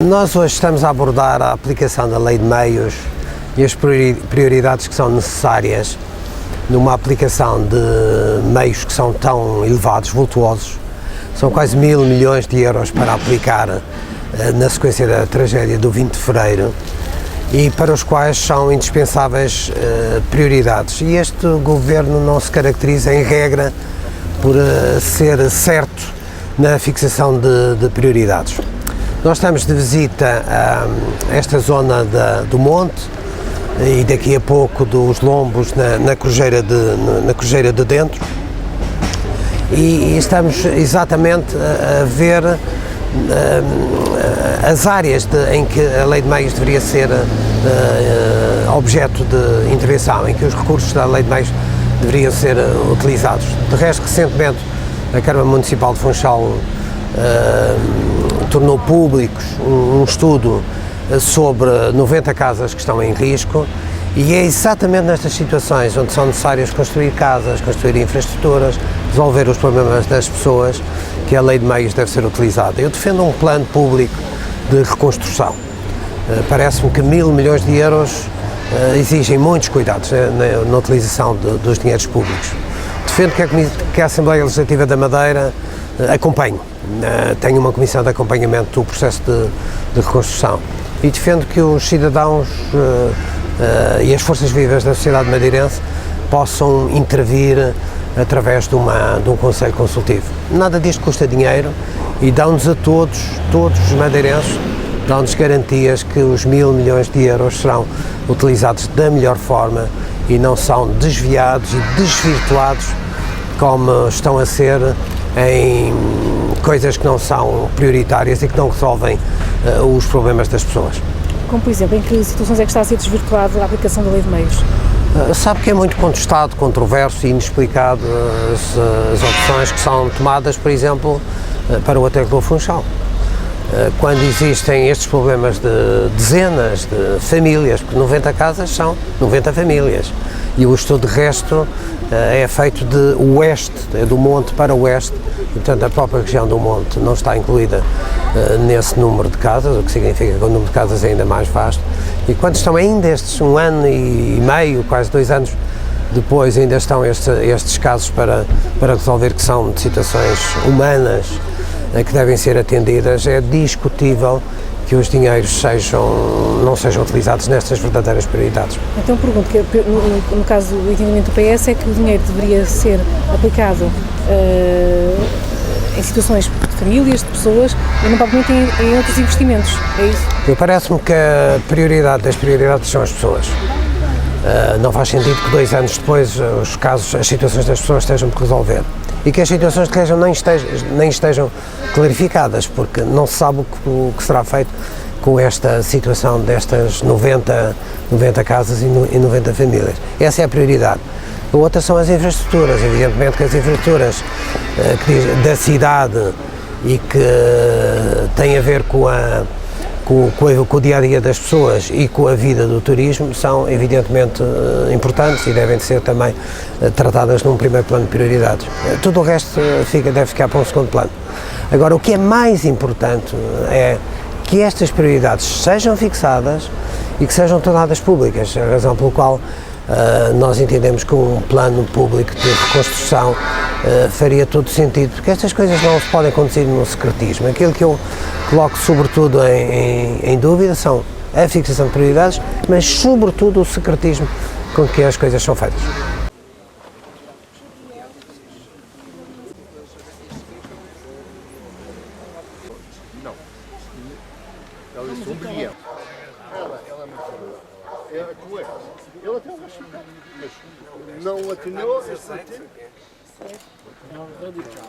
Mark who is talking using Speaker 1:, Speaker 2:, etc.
Speaker 1: Nós hoje estamos a abordar a aplicação da Lei de Meios e as prioridades que são necessárias numa aplicação de meios que são tão elevados, vultuosos. São quase 1.000 milhões de euros para aplicar na sequência da tragédia do 20 de Fevereiro e para os quais são indispensáveis prioridades. E este governo não se caracteriza, em regra, por ser certo na fixação de prioridades. Nós estamos de visita a esta zona do Monte e daqui a pouco dos Lombos na Cojeira de Dentro e estamos exatamente a ver as áreas em que a Lei de Meios deveria ser objeto de intervenção, em que os recursos da Lei de Meios deveriam ser utilizados. De resto, recentemente, a Câmara Municipal de Funchal tornou públicos um estudo sobre 90 casas que estão em risco e é exatamente nestas situações onde são necessárias construir casas, construir infraestruturas, resolver os problemas das pessoas que a Lei de Meios deve ser utilizada. Eu defendo um plano público de reconstrução. Parece-me que 1.000 milhões de euros exigem muitos cuidados na utilização dos dinheiros públicos. Defendo que a Assembleia Legislativa da Madeira acompanhe. Tenho uma comissão de acompanhamento do processo de reconstrução e defendo que os cidadãos e as forças vivas da sociedade madeirense possam intervir através de um conselho consultivo. Nada disto custa dinheiro e dão-nos a todos os madeirenses, dão-nos garantias que os 1.000 milhões de euros serão utilizados da melhor forma e não são desviados e desvirtuados como estão a ser em coisas que não são prioritárias e que não resolvem os problemas das pessoas.
Speaker 2: Como, por exemplo, em que situações é que está a ser desvirtuada a aplicação da Lei de Meios?
Speaker 1: Sabe que é muito contestado, controverso e inexplicado as opções que são tomadas, por exemplo, para o Aterro do Funchal. Quando existem estes problemas de dezenas de famílias, porque 90 casas são 90 famílias, e o estudo de resto é feito de oeste, do Monte para o oeste, e, portanto a própria região do Monte não está incluída nesse número de casas, o que significa que o número de casas é ainda mais vasto, e quando estão ainda estes 1 ano e meio, quase 2 anos depois, ainda estão estes casos para resolver, que são de situações humanas que devem ser atendidas, é discutível que os dinheiros não sejam utilizados nestas verdadeiras prioridades.
Speaker 2: Então pergunto, que no caso do entendimento do PS, é que o dinheiro deveria ser aplicado em situações de famílias, de pessoas, e não propriamente em outros investimentos, é isso?
Speaker 1: Parece-me que a prioridade das prioridades são as pessoas. Não faz sentido que 2 anos depois as situações das pessoas estejam por resolver e que as situações nem estejam clarificadas, porque não se sabe o que será feito com esta situação destas 90 casas e 90 famílias. Essa é a prioridade. A outra são as infraestruturas. Evidentemente que as infraestruturas da cidade e que têm a ver com o dia-a-dia das pessoas e com a vida do turismo são evidentemente importantes e devem ser também tratadas num primeiro plano de prioridades. Tudo o resto deve ficar para um segundo plano. Agora, o que é mais importante é que estas prioridades sejam fixadas e que sejam tornadas públicas, a razão pela qual nós entendemos que um plano público de reconstrução faria todo sentido, porque estas coisas não se podem conduzir no secretismo. Aquilo que eu coloco sobretudo em dúvida são a fixação de prioridades, mas sobretudo o secretismo com que as coisas são feitas.
Speaker 3: Não. Ela é sombria. Ela é muito boa. É a colega. Ele até vai chutar. Mas não atinhou. Não radical.